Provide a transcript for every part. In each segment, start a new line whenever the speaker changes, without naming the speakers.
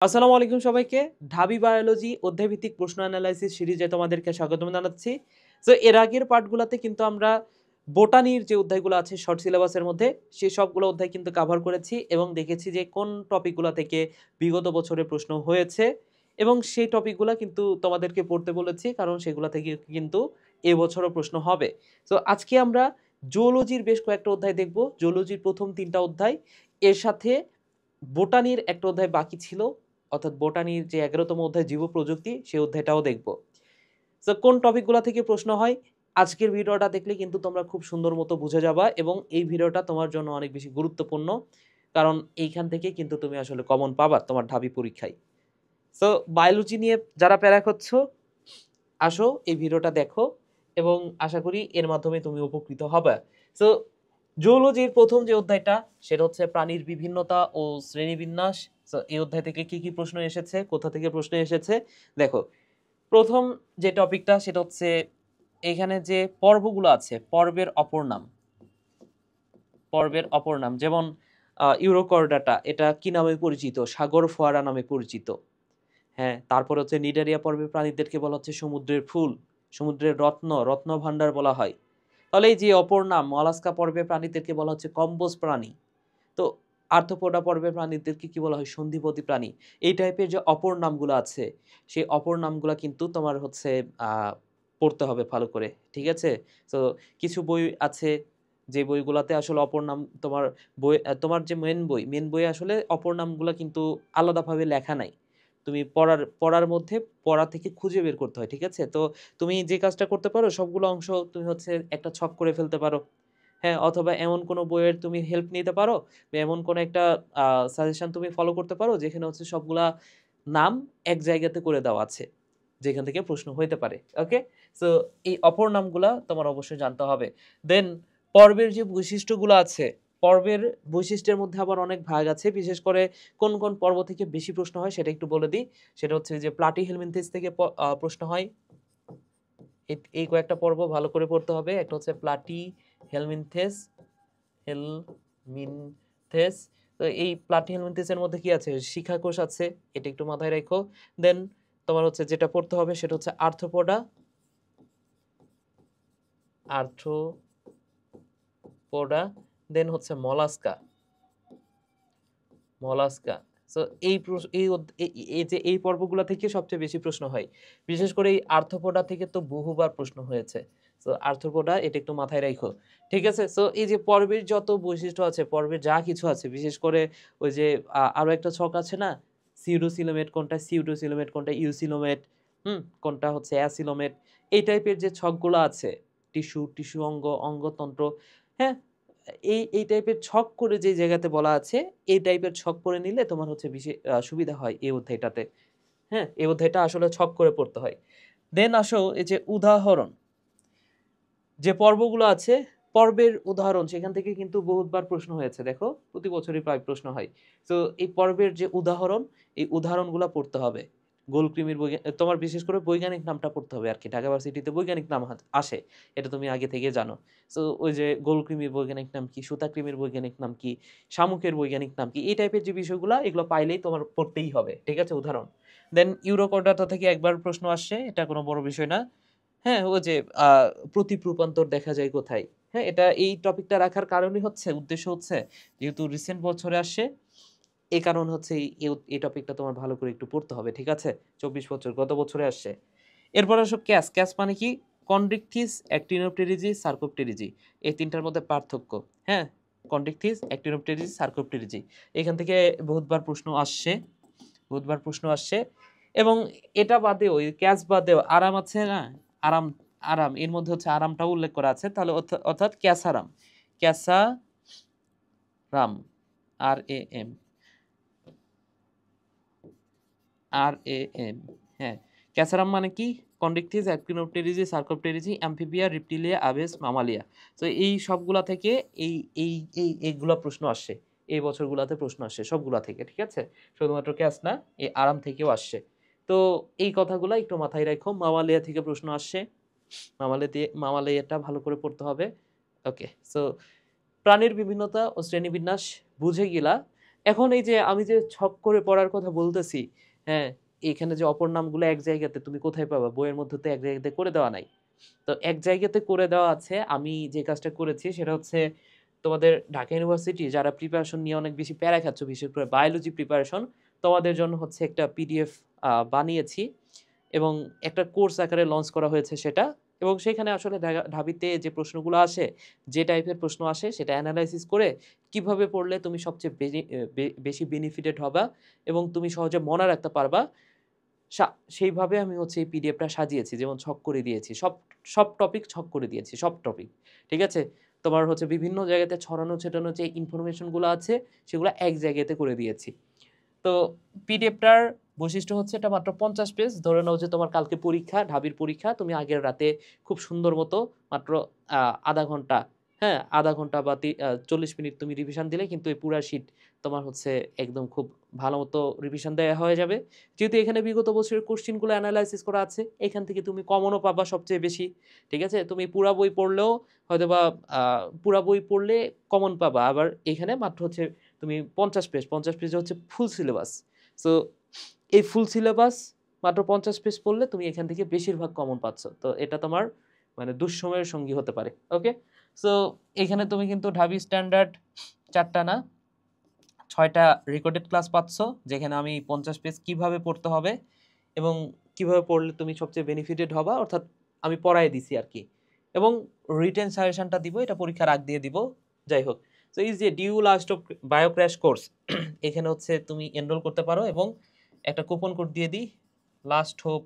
আসসালামু আলাইকুম সবাইকে। ঢাবি বায়োলজি অধ্যায়ভিত্তিক প্রশ্ন অ্যানালাইসিস সিরিজে তোমাদেরকে স্বাগতম জানাচ্ছি। সো এর আগের পার্টগুলাতে কিন্তু আমরা বোটানির যে অধ্যায়গুলো আছে শর্ট সিলেবাসের মধ্যে সেই সবগুলো অধ্যায় কিন্তু কভার করেছি এবং দেখেছি যে কোন টপিকগুলো থেকে বিগত বছরে প্রশ্ন হয়েছে এবং সেই টপিকগুলো কিন্তু তোমাদেরকে পড়তে বলেছি কারণ সেগুলো থেকে কিন্তু এবছরও প্রশ্ন হবে। সো আজকে আমরা জুওলজির বেশ কয়েকটা অধ্যায় দেখব। জুওলজির প্রথম ৩টা অধ্যায়, এর সাথে বোটানির একটা অধ্যায় বাকি ছিল, অর্থাৎ বোটানির যে ১১তম অধ্যায় জীব প্রযুক্তি সেই অধ্যায়টাও দেখব। সো কোন টপিকগুলো থেকে প্রশ্ন হয় আজকের ভিডিওটা দেখলে কিন্তু তোমরা খুব সুন্দর মতো বুঝে যাবা এবং এই ভিডিওটা তোমার জন্য অনেক বেশি গুরুত্বপূর্ণ, কারণ এইখান থেকে কিন্তু তুমি আসলে কমন পাবা তোমার ঢাবি পরীক্ষায়। সো বায়োলজি নিয়ে যারা প্যারা করছো আসো এই ভিডিওটা দেখো এবং আশা করি এর মাধ্যমে তুমি উপকৃত হবে। সো জুওলজির প্রথম যে অধ্যায়টা সেটা হচ্ছে প্রাণীর বিভিন্নতা ও শ্রেণীবিন্যাস। সো এই অধ্যায় থেকে কি কি প্রশ্ন এসেছে, কোথা থেকে প্রশ্ন এসেছে দেখো। প্রথম যে টপিকটা সেটা হচ্ছে এখানে যে পর্বগুলো আছে পর্বের অপর নাম। পর্বের অপর নাম যেমন ইউরোকর্ডাটা, এটা কি নামে পরিচিত? সাগর ফোয়ারা নামে পরিচিত। হ্যাঁ, তারপর হচ্ছে নিডারিয়া পর্বের প্রাণীদেরকে বলা হচ্ছে সমুদ্রের ফুল, সমুদ্রের রত্ন, রত্ন ভাণ্ডার বলা হয়। তাহলে এই যে অপর নাম মলাস্কা পর্বের প্রাণীদেরকে বলা হচ্ছে কম্বোজ প্রাণী। তো আর্থ্রোপোডা পর্বের প্রাণীদেরকে কি বলা হয়? সন্ধিপতি প্রাণী। এই টাইপের যে অপর নামগুলো আছে সেই অপর নামগুলো কিন্তু তোমার হচ্ছে পড়তে হবে ভালো করে, ঠিক আছে? তো কিছু বই আছে যে বইগুলাতে আসলে অপর নাম তোমার বই তোমার যে মেন বই আসলে অপর নামগুলো কিন্তু আলাদাভাবে লেখা নাই। তুমি পড়ার মধ্যে পড়া থেকে খুঁজে বের করতে হয়, ঠিক আছে? তো তুমি যে কাজটা করতে পারো সবগুলো অংশ তুমি হচ্ছে একটা ছক করে ফেলতে পারো। হ্যাঁ, অথবা এমন কোনো বইয়ের তুমি হেল্প নিতে পারো বা এমন কোনো একটা সাজেশন তুমি ফলো করতে পারো যেখানে হচ্ছে সবগুলা নাম এক জায়গাতে করে দেওয়া আছে, যেখান থেকে প্রশ্ন হইতে পারে। ওকে? সো এই অপর নামগুলা তোমার অবশ্যই জানতে হবে। দেন পর্বের যে বৈশিষ্ট্যগুলো আছে, পর্বের বৈশিষ্ট্যের মধ্যে আবার অনেক ভাগ আছে। বিশেষ করে কোন, কোন পর্ব থেকে বেশি প্রশ্ন হয় সেটা একটু বলে দিই। সেটা হচ্ছে যে প্লাটিহেলমিনথেস থেকে প্রশ্ন হয়। এই কয়েকটা পর্ব ভালো করে পড়তে হবে। একটা হচ্ছে প্লাটিহেলমিনথেস, হেলমিনথেস। তো এই প্লাটিহেলমিনথেসের মধ্যে কি আছে? শিখাকোষ আছে। এটা একটু মাথায় রাখো। দেন তোমার হচ্ছে যেটা পড়তে হবে সেটা হচ্ছে আর্থ্রোপোডা, আর্থ্রোপোডা। দেন হচ্ছে মলাস্কা, মলাস্কা। সো এই এই যে এই পর্বগুলা থেকে সবচেয়ে বেশি প্রশ্ন হয়। বিশেষ করে এই আর্থ্রোপোডা থেকে তো বহুবার প্রশ্ন হয়েছে। সো আর্থ্রোপোডা এটা একটু মাথায় রাখো। ঠিক আছে? সো এই যে পর্বের যত বৈশিষ্ট্য আছে, পর্বের যা কিছু আছে, বিশেষ করে ওই যে আরো একটা ছক আছে না? সিউডোসিলোমেট কোনটা, সিউডোসিলোমেট কোনটা, ইউসিলোমেট, কোনটা হচ্ছে অ্যাসিলোমেট। এই টাইপের যে ছকগুলো আছে, টিস্যু অঙ্গ, অঙ্গতন্ত্র, হ্যাঁ? এই টাইপের ছক করে যে জায়গাতে বলা আছে, এই টাইপের ছক করে নিলে তোমার হচ্ছে বেশি সুবিধা হয় এই অধ্যায়টাতে। হ্যাঁ? এই অধ্যায়টা আসলে ছক করে পড়তে হয়। দেন আসো এই যে উদাহরণ। যে পর্বগুলো আছে, পর্বের উদাহরণ সেখান থেকে কিন্তু বহুতবার প্রশ্ন হয়েছে। দেখো, প্রতি বছরই প্রায় প্রশ্ন হয়। তো এই পর্বের যে উদাহরণ, এই উদাহরণগুলা পড়তে হবে। গোলকৃমির তোমার বিশেষ করে বৈজ্ঞানিক নামটা পড়তে হবে আরকি। ঢাকা ভার্সিটিতে বৈজ্ঞানিক নাম আসে। এটা তুমি আগে থেকে জানো। সো ওই যে গোলকৃমির বৈজ্ঞানিক নাম কি, সুতাকৃমির বৈজ্ঞানিক নাম কি, শামুকের বৈজ্ঞানিক নাম কি, এই টাইপের যে বিষয়গুলা এগুলো পাইলেই তোমার পড়তেই হবে। ঠিক আছে? উদাহরণ। দেন ইউরোকর্ডাটা থেকে একবার প্রশ্ন আসছে, এটা কোনো বড় বিষয় না। হ্যাঁ, ও যে আ প্রতীপ রূপান্তর দেখা যায় কোথায়? হ্যাঁ, এটা এই টপিকটা রাখার কারণই হচ্ছে, উদ্দেশ্য হচ্ছে যেহেতু রিসেন্ট বছরে আসছে, এই কারণ হচ্ছে এই টপিকটা তোমার ভালো করে একটু পড়তে হবে। ঠিক আছে? ২৪ বছর গত বছরে আসছে। এরপর আসো ক্যাস। ক্যাস মানে কি? Chondrichthyes, Actinopterygii, Sarcopterygii. এই ৩ টার মধ্যে পার্থক্য। হ্যাঁ? Chondrichthyes, Actinopterygii, Sarcopterygii. এখান থেকে বহুতবার প্রশ্ন আসছে, বহুতবার প্রশ্ন আসছে এবং এটা বাদেও, এই ক্যাচ বাদেও আরাম আছে না? আরাম, আরাম এর মধ্যে হচ্ছে আরামটাও উল্লেখ করা আছে। তাহলে অর্থাৎ ক্যাসারাম, ক্যাসারাম, আর-এ-এম, আর-এ-এম। হ্যাঁ, ক্যাসারাম মানে কি? Chondrichthyes, Actinopterygii, Sarcopterygii, Amphibia, Reptilia, Aves, Mammalia. তো এই সবগুলা থেকে এই এই এই এইগুলা প্রশ্ন আসছে। এই বছরগুলাতে প্রশ্ন আসছে সবগুলা থেকে। ঠিক আছে? শুধুমাত্র ক্যাচ না, এই আরাম থেকেও আসছে। তো এই কথাগুলা একটু মাথায় রাখো। মামালিয়া থেকে প্রশ্ন আসছে। মামালিয়াটা ভালো করে পড়তে হবে। ওকে। সো প্রাণীর বিভিন্নতা ও শ্রেণীবিন্যাস বুঝে গেলা। এখন এই যে আমি যে ছক করে পড়ার কথা বলতেছি, হ্যাঁ, এখানে যে অপর নামগুলো এক জায়গাতে তুমি কোথায় পাবা? বইয়ের মধ্যে তো এক জায়গাতে করে দেওয়া নাই। তো এক জায়গাতে করে দেওয়া আছে। আমি যে কাজটা করেছি সেটা হচ্ছে তোমাদের ঢাকা ইউনিভার্সিটি যারা প্রিপারেশন নিয়ে অনেক বেশি প্যারা খাচ্ছ, বিশেষ করে বায়োলজি প্রিপারেশন, তোমাদের জন্য হচ্ছে একটা পিডিএফ বানিয়েছি এবং একটা কোর্স আকারে লঞ্চ করা হয়েছে সেটা। এবং সেখানে আসলে ঢাবিতে যে প্রশ্নগুলো আসে, যে টাইপের প্রশ্ন আসে সেটা এনালাইসিস করে কিভাবে পড়লে তুমি সবচেয়ে বেশি বেনিফিটেড হবা এবং তুমি সহজে মনে রাখতে পারবা, সেইভাবে আমি হচ্ছে এই পিডিএফটা সাজিয়েছি। যেমন ছক করে দিয়েছি। সব সব টপিক ছক করে দিয়েছি। সব টপিক। ঠিক আছে? তোমার হচ্ছে বিভিন্ন জায়গাতে ছড়ানো ছিটানো যে ইনফরমেশন গুলো আছে সেগুলো এক জায়গাতে করে দিয়েছি। তো পিডিএফটার বৈশিষ্ট্য হচ্ছে এটা মাত্র 50 পেজ। ধরে নাও যে তোমার কালকে পরীক্ষা, ঢাবির পরীক্ষা। তুমি আগের রাতে খুব সুন্দর মতো মাত্র ০.৫ ঘন্টা, হ্যাঁ? ০.৫ ঘন্টা বা ৪০ মিনিট তুমি রিভিশন দিলে কিন্তু এই পুরা শিট তোমার হচ্ছে একদম খুব ভালো মতো রিভিশন দেয়া হয়ে যাবে। যেহেতু এখানে বিগত বছরের কোয়েশ্চেনগুলো এনালাইসিস করা আছে, এখান থেকে তুমি কমনও পাবা সবচেয়ে বেশি। ঠিক আছে? তুমি পুরা বই পড়লেও হয়তোবা আ পুরা বই পড়লে কমন পাবা। আবার এখানে মাত্র হচ্ছে তুমি 50 পেজ, 50 পেজ হচ্ছে ফুল সিলেবাস। সো এই ফুল সিলেবাস মাত্র 50 পেজ পড়লে তুমি এখান থেকে বেশিরভাগ কমন পাচ্ছ। তো এটা তোমার মানে দুঃসময়ের সঙ্গী হতে পারে। ওকে? সো এখানে তুমি কিন্তু ঢাবি স্ট্যান্ডার্ড ৪ টা না ৬ টা রেকর্ডেড ক্লাস পাচ্ছ, যেখানে আমি 50 পেজ কিভাবে পড়তে হবে এবং কিভাবে পড়লে তুমি সবচেয়ে বেনিফিটেড হবা, অর্থাৎ আমি পড়ায় দিছি আরকি। এবং রিটেন সাজেশনটা দিব, এটা পরীক্ষার আগ দিয়ে দিব। যাই হোক। সো এই যে ডিউ last of bio crash course, এখানে হচ্ছে তুমি এনরোল করতে পারো এবং একটা কুপন কোড দিয়ে দিই, লাস্ট হোপ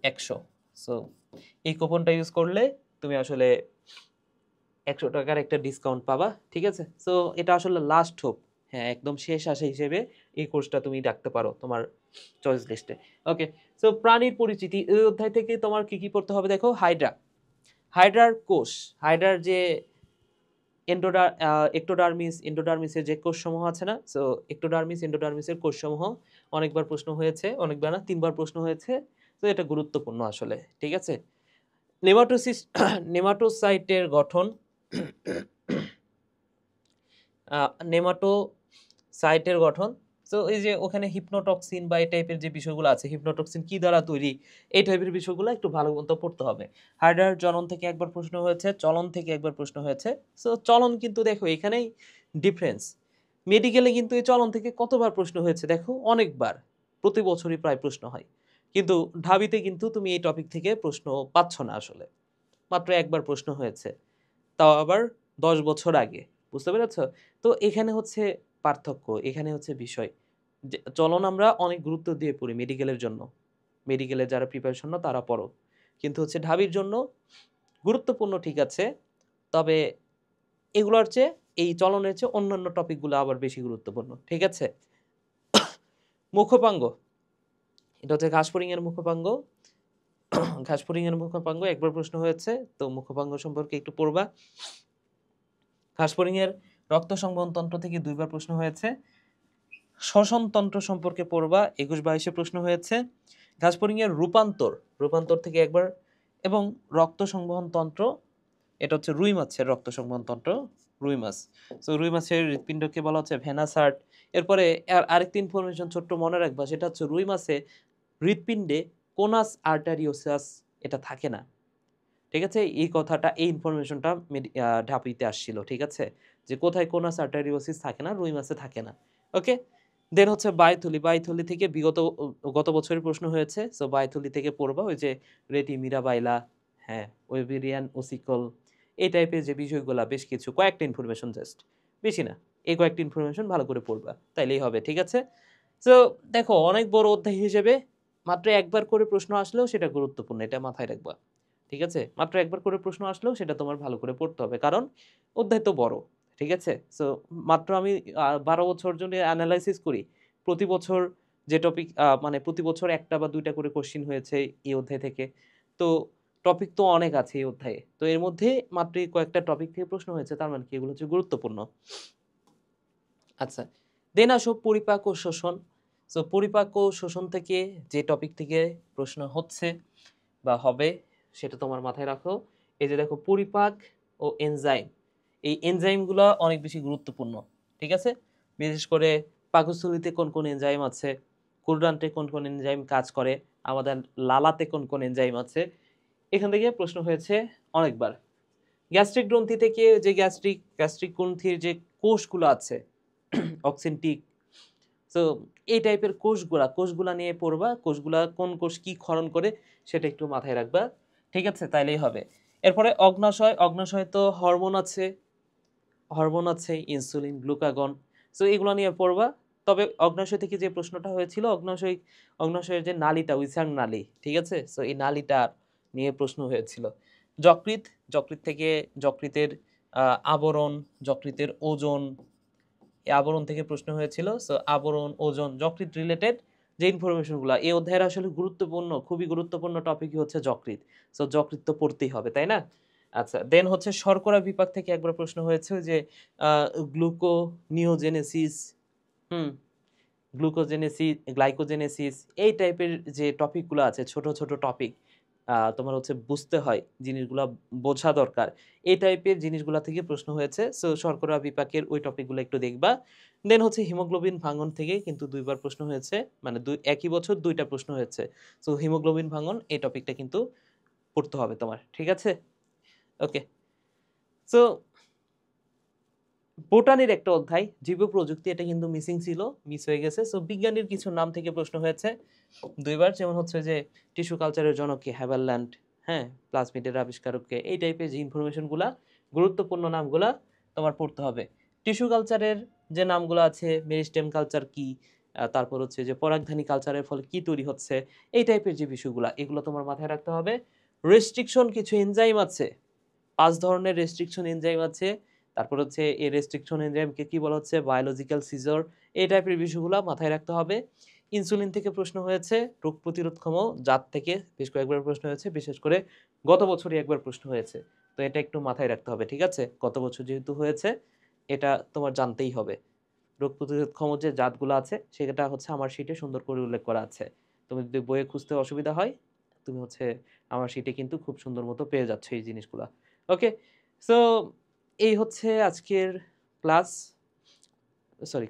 ১০০। সো এই কুপনটা ইউজ করলে তুমি আসলে ৳১০০ একটা ডিসকাউন্ট পাবা। ঠিক আছে? সো এটা আসলে লাস্ট হোপ। হ্যাঁ, একদম শেষ আশা হিসেবে এই কোর্সটা তুমি রাখতে পারো তোমার চয়েস লিস্টে। ওকে। সো প্রাণীর পরিচিতি এই অধ্যায় থেকে তোমার কি, কি পড়তে হবে দেখো? হাইড্রা। হাইড্রার কোষ, হাইড্রার যে এক্টোডার্মিস, এন্ডোডার্মিসের যে কোষসমূহ আছে না? সো এক্টোডার্মিস, এন্ডোডার্মিসের কোষসমূহ অনেকবার প্রশ্ন হয়েছে, অনেকবার না ৩ বার প্রশ্ন হয়েছে। তো এটা গুরুত্বপূর্ণ আসলে। ঠিক আছে? নেমাটোসিস নেমাটোসাইটের গঠন, আ নেমাটোসাইটের গঠন। সো এই যে ওখানে হিপনোটক্সিন বা এই টাইপের যে বিষয়গুলো আছে, হিপনোটক্সিন কি দ্বারা তৈরি? এই টাইপের বিষয়গুলো একটু ভালো মতো পড়তে হবে। হার্ডার জনন থেকে একবার প্রশ্ন হয়েছে, চলন থেকে একবার প্রশ্ন হয়েছে। সো চলন কিন্তু দেখো এখানেই ডিফারেন্স। মেডিকেলে কিন্তু এই চলন থেকে কতবার প্রশ্ন হয়েছে দেখো? অনেকবার। প্রতি বছরই প্রায় প্রশ্ন হয়। কিন্তু ঢাবিতে কিন্তু তুমি এই টপিক থেকে প্রশ্ন পাচ্ছ না আসলে। মাত্র একবার প্রশ্ন হয়েছে। তাও আবার ১০ বছর আগে। বুঝতে পেরেছ? তো এখানে হচ্ছে পার্থক্য, এখানে হচ্ছে বিষয়। যে চলন আমরা অনেক গুরুত্ব দিয়ে পড়ি মেডিকেলের জন্য। মেডিকেলে যারা প্রিপারেশন নাও তারা পড়ো। কিন্তু হচ্ছে ঢাবির জন্য গুরুত্বপূর্ণ ঠিক আছে। তবে এগুলোর চেয়ে এই চলনের চেয়ে অন্যান্য টপিকগুলো আবার বেশি গুরুত্বপূর্ণ। ঠিক আছে? মুখোপাঙ্গ। এটা হচ্ছে ঘাসফড়িং এর মুখোপাঙ্গ। ঘাসফড়িং এর মুখোপাঙ্গ একবার প্রশ্ন হয়েছে। তো মুখোপাঙ্গ সম্পর্কে একটু পড়বা। ঘাসফড়িং এর রক্ত সংবহন তন্ত্র থেকে ২ বার প্রশ্ন হয়েছে। শ্বসন তন্ত্র সম্পর্কে পড়বা, ২১-২২ এ প্রশ্ন হয়েছে। ঘাসফড়িং এর রূপান্তর, রূপান্তর থেকে একবার এবং রক্ত সংবহন তন্ত্র, এটা হচ্ছে রুই মাছের রক্ত সংবহন তন্ত্র, রুই মাছ। সো রুই মাছের হৃৎপিণ্ডকে বলা হচ্ছে ভেনাস হার্ট। এরপরে আরেকটা ইনফরমেশন ছোট্ট মনে রাখবা, সেটা হচ্ছে রুই মাছে হৃৎপিণ্ডে কোনাস আর্টারিওসাস এটা থাকে না। ঠিক আছে? এই কথাটা, এই ইনফরমেশনটা ঢাবিতে আসছিল। ঠিক আছে? যে কোথায় কোনাস আর্টারিওসিস থাকে না, রুই মাছে থাকে না। ওকে? দেন হচ্ছে বায়ুথলি। বায়ুথলি থেকে গত বছরের প্রশ্ন হয়েছে। সো বায়ুথলি থেকে পড়বা ওই যে রেটি মিরাবাইলা, হ্যাঁ, ওয়েভিরিয়ান ওসিকল, এই টাইপের যে বিষয়গুলা বেশ কিছু কয়েকটা ইনফরমেশন জাস্ট। বেশি না। এই কয়েকটা ইনফরমেশন ভালো করে পড়বা। তাইলেই হবে। ঠিক আছে? সো দেখো অনেক বড় অধ্যায় হিসেবে মাত্র একবার করে প্রশ্ন আসলেও সেটা গুরুত্বপূর্ণ। এটা মাথায় রাখবা। ঠিক আছে? মাত্র একবার করে প্রশ্ন আসলেও সেটা তোমার ভালো করে পড়তে হবে। কারণ অধ্যায় তো বড়। ঠিক আছে? সো মাত্র আমি ১২ বছর জন্য এনালাইসিস করি। প্রতি বছর যে টপিক মানে প্রতি বছর ১ টা বা ২ টা করে কোয়েশ্চেন হয়েছে এই অধ্যায় থেকে। তো টপিক তো অনেক আছে এই অধ্যায়ে। তো এর মধ্যে মাত্র এই কয়েকটা টপিক থেকে প্রশ্ন হয়েছে। তার মানে কি এগুলো হচ্ছে গুরুত্বপূর্ণ। আচ্ছা। দেন আসো পরিপাক ও শোষণ। সো পরিপাক ও শোষণ থেকে যে টপিক থেকে প্রশ্ন হচ্ছে বা হবে সেটা তোমার মাথায় রাখো। এই যে দেখো পরিপাক ও এনজাইম। এই এনজাইমগুলা অনেক বেশি গুরুত্বপূর্ণ। ঠিক আছে? বিশেষ করে পাকস্থলীতে কোন কোন এনজাইম আছে, ক্ষুদ্রান্তে কোন কোন এনজাইম কাজ করে, আমাদের লালাতে কোন কোন এনজাইম আছে, এখান থেকে প্রশ্ন হয়েছে অনেকবার। গ্যাস্ট্রিক গ্রন্থি থেকে যে গ্যাস্ট্রিক গ্রন্থির যে কোষগুলো আছে অক্সেন্টিক, সো এই টাইপের কোষগুলা নিয়ে পড়বা, কোষগুলা কোন কোষ কি ক্ষরণ করে সেটা একটু মাথায় রাখবা, ঠিক আছে? তাইলেই হবে। এরপরে অগ্নাশয় তো হরমোন আছে ইনসুলিন, গ্লুকাগন, সো এগুলো নিয়ে পড়বা। তবে অগ্নাশয় থেকে যে প্রশ্নটা হয়েছিল, অগ্নাশয়ের যে নালীটা উইসাং নালী, ঠিক আছে? সো এই নালীটা নিয়ে প্রশ্ন হয়েছিল। যকৃৎ থেকে যকৃতের আবরণ, যকৃতের ওজন, এই আবরণ থেকে প্রশ্ন হয়েছিল। সো আবরণ, ওজন, যকৃৎ রিলেটেড যে ইনফরমেশনগুলো এই অধ্যায়ের আসলে খুবই গুরুত্বপূর্ণ টপিকই হচ্ছে যকৃৎ। সো যকৃৎ তো পড়তেই হবে, তাই না? আচ্ছা, দেন হচ্ছে শর্করা বিপাক থেকে একবার প্রশ্ন হয়েছে যে গ্লুকোনিওজেনেসিস, হুম, গ্লাইকোজেনেসিস, এই টাইপের যে টপিকগুলো আছে, ছোট ছোট টপিক, তোমার হচ্ছে বুঝতে হয়, জিনিসগুলা বোঝা দরকার, এই টাইপের জিনিসগুলা থেকে প্রশ্ন হয়েছে। সো শর্করা বিপাকের ওই টপিকগুলো একটু দেখবা। দেন হচ্ছে হিমোগ্লোবিন ভাঙন থেকে কিন্তু দুইবার প্রশ্ন হয়েছে, মানে একই বছর দুইটা প্রশ্ন হয়েছে। সো হিমোগ্লোবিন ভাঙন এই টপিকটা কিন্তু পড়তে হবে তোমার, ঠিক আছে? ওকে, সো বোটানির একটা অধ্যায় জীব প্রযুক্তি, এটা কিন্তু মিস হয়ে গেছে। সো বিজ্ঞানীর কিছু নাম থেকে প্রশ্ন হয়েছে দুইবার, যেমন হচ্ছে যে টিস্যু কালচারের জনক কে, হ্যাভারল্যান্ড, হ্যাঁ, প্লাজমিডের আবিষ্কারক কে, এই টাইপের যে ইনফরমেশনগুলা, গুরুত্বপূর্ণ নামগুলা তোমার পড়তে হবে। টিস্যু কালচারের যে নামগুলো আছে, মেরিস্টেম কালচার কি, তারপর হচ্ছে যে পরাগধানী কালচারের ফলে কি তৈরি হচ্ছে, এই টাইপের যে বিষয়গুলো, এগুলো তোমার মাথায় রাখতে হবে। রেস্ট্রিকশন কিছু এনজাইম আছে, 5 ধরনের রেস্ট্রিকশন এনজাইম আছে। তারপর হচ্ছে এই রেস্ট্রিকশন এনজাইমকে কি বলা হচ্ছে, বায়োলজিক্যাল সিজার, এই টাইপের বিষয়গুলো মাথায় রাখতে হবে। ইনসুলিন থেকে প্রশ্ন হয়েছে, রোগ প্রতিরোধক্ষম জাত থেকে বেশ কয়েকবার প্রশ্ন হয়েছে, বিশেষ করে গত বছরই একবার প্রশ্ন হয়েছে। তো এটা একটু মাথায় রাখতে হবে, ঠিক আছে? গত বছর যেহেতু হয়েছে, এটা তোমার জানতেই হবে। রোগ প্রতিরোধক্ষম যে জাতগুলো আছে সেটা হচ্ছে আমার শিটে সুন্দর করে উল্লেখ করা আছে। তুমি যদি বইয়ে খুঁজতে অসুবিধা হয়, তুমি হচ্ছে আমার শিটে কিন্তু খুব সুন্দর মতো পেয়ে যাচ্ছ এই জিনিসগুলা। ওকে, সো এই হচ্ছে আজকের ক্লাস,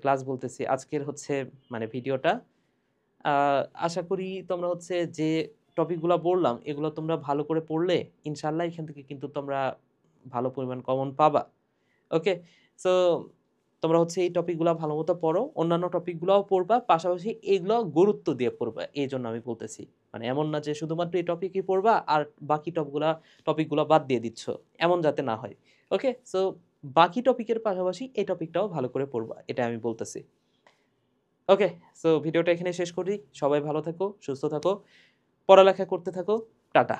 ক্লাস বলতেছি, আজকের হচ্ছে মানে ভিডিওটা। আশা করি তোমরা হচ্ছে যে টপিকগুলো বললাম এগুলো তোমরা ভালো করে পড়লে ইনশাল্লাহ এখান থেকে কিন্তু তোমরা ভালো পরিমাণ কমন পাবা। ওকে, সো তোমরা হচ্ছে এই টপিকগুলো ভালো মতো পড়ো, অন্যান্য টপিকগুলোও পড়বা, পাশাপাশি এগুলো গুরুত্ব দিয়ে পড়বা, এই জন্য আমি বলতেছি। মানে এমন না যে শুধুমাত্র এই টপিকই পড়বা আর বাকি টপিকগুলো বাদ দিয়ে দিচ্ছ, এমন যাতে না হয়। ওকে, সো বাকি টপিকের পাশাপাশি এই টপিকটাও ভালো করে পড়বা, এটা আমি বলতেছি। ওকে, সো ভিডিওটা এখানে শেষ করি। সবাই ভালো থাকো, সুস্থ থাকো, পড়ালেখা করতে থাকো। টাটা।